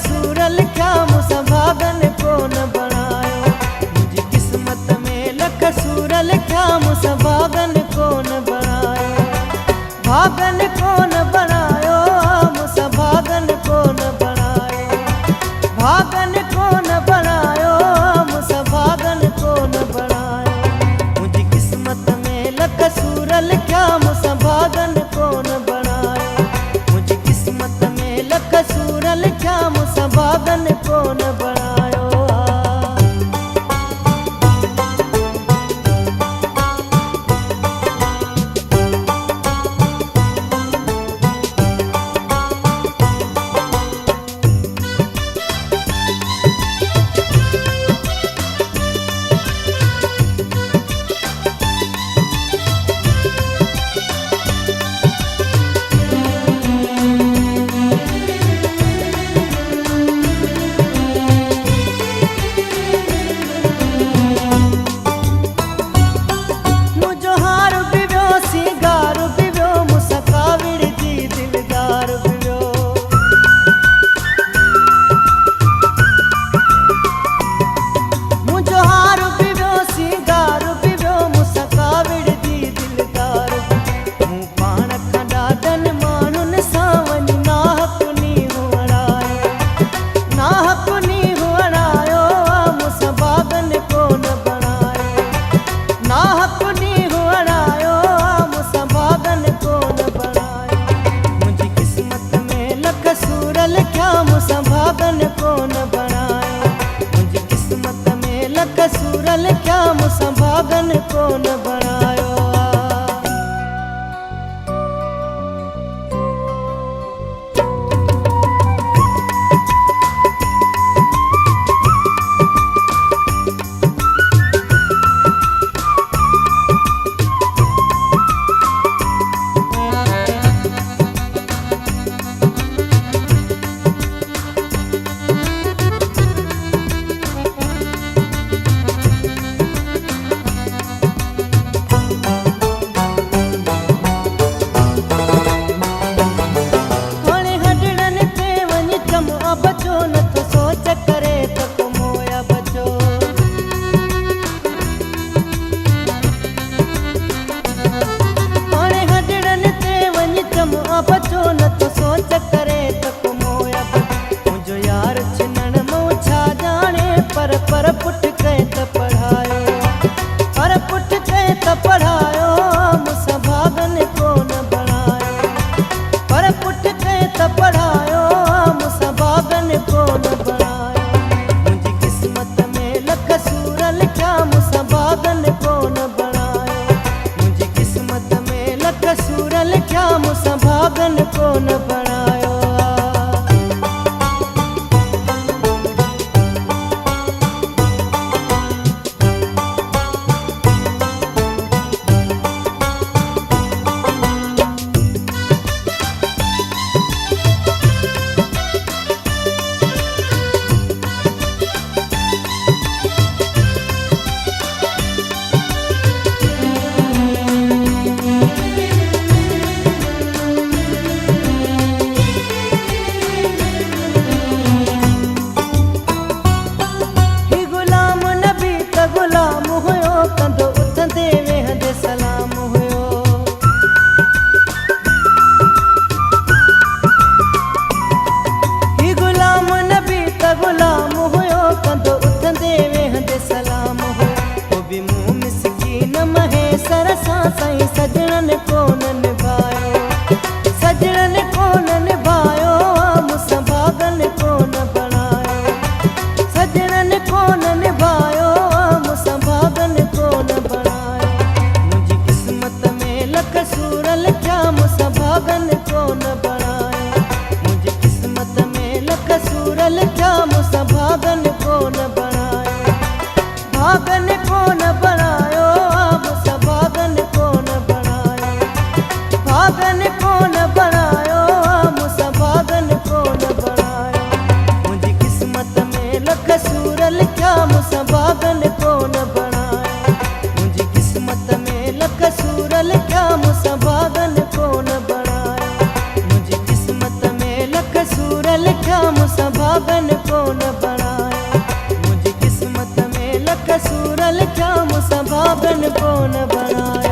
सूर लिखिया मूंसां भागन कोन बणायो। मुंहिंजी क़िस्मत में लख सूर लिखिया मूंसां भागन कोन बणायो। भागन कोन बणायो मूंसां भागन कोन बणायो। भागन कोन बणायो मूंसां भागन कोन बणायो। मुंहिंजी क़िस्मत में लख सूर लिखिया मूंसां भागन कोन बणायो। मुंहिंजी क़िस्मत में लख सूर लिखिया मूंसां भागन कोन बणायो। मूंसां भागन कोन बणायो। मुंहिंजी क़िस्मत में लख सूर लिखिया मूंसां भागन कोन बणायो। बचो न तो सोच करे त मोया मुंहिंजो यार छिनण मूं छा ॼाणे पर पुठ कहे त पढ़ायो। पर पुठ कहे त पढ़ायो मूंसां भागन कोन बणायो। पर पुठ कहे त पढ़ायो मूंसां भागन कोन बणायो। मुंहिंजी क़िस्मत में लख सूर लिखिया मूंसां भागन कोन बणायो। मुंहिंजी क़िस्मत में लख सूर लिखिया मूंसां भागन कोन बणायो। गुलाम हुयो कंदो उथंदे वेहंदे सलाम हुयो। ही गुलाम नबी त गुलाम हुयो कंदो उथंदे वेहंदे सलाम हुयो। वो बि मूं मिसकीन महेसर सां साईं सजणन कोन निभायो। सजणन कोन निभायो मूंसां भागन कोन बणायो। सजणन कोन निभायो मूंसां भागन कोन बणायो। मुंहिंजी क़िस्मत में लख सूर लिखिया मूंसां भागन कोन बणायो। मुंहिंजी क़िस्मत में लख सूर लिखिया मूंसां भागन कोन बणायो। भागन कोन बणायो मूंसां भागन कोन बणायो। भागन कोन बणायो मूंसां भागन कोन बणायो। मुंहिंजी क़िस्मत में लख सूर लिखिया मूंसां भागन कोन बणायो। मुंहिंजी क़िस्मत में लख सूर लिखिया मूंसां भागन कोन बणायो। मुंहिंजी क़िस्मत में लख सूर लिखिया मूंसां भागन कोन बणायो। मुंहिंजी क़िस्मत में लख सूर लिखिया मूंसां भागन कोन बणायो।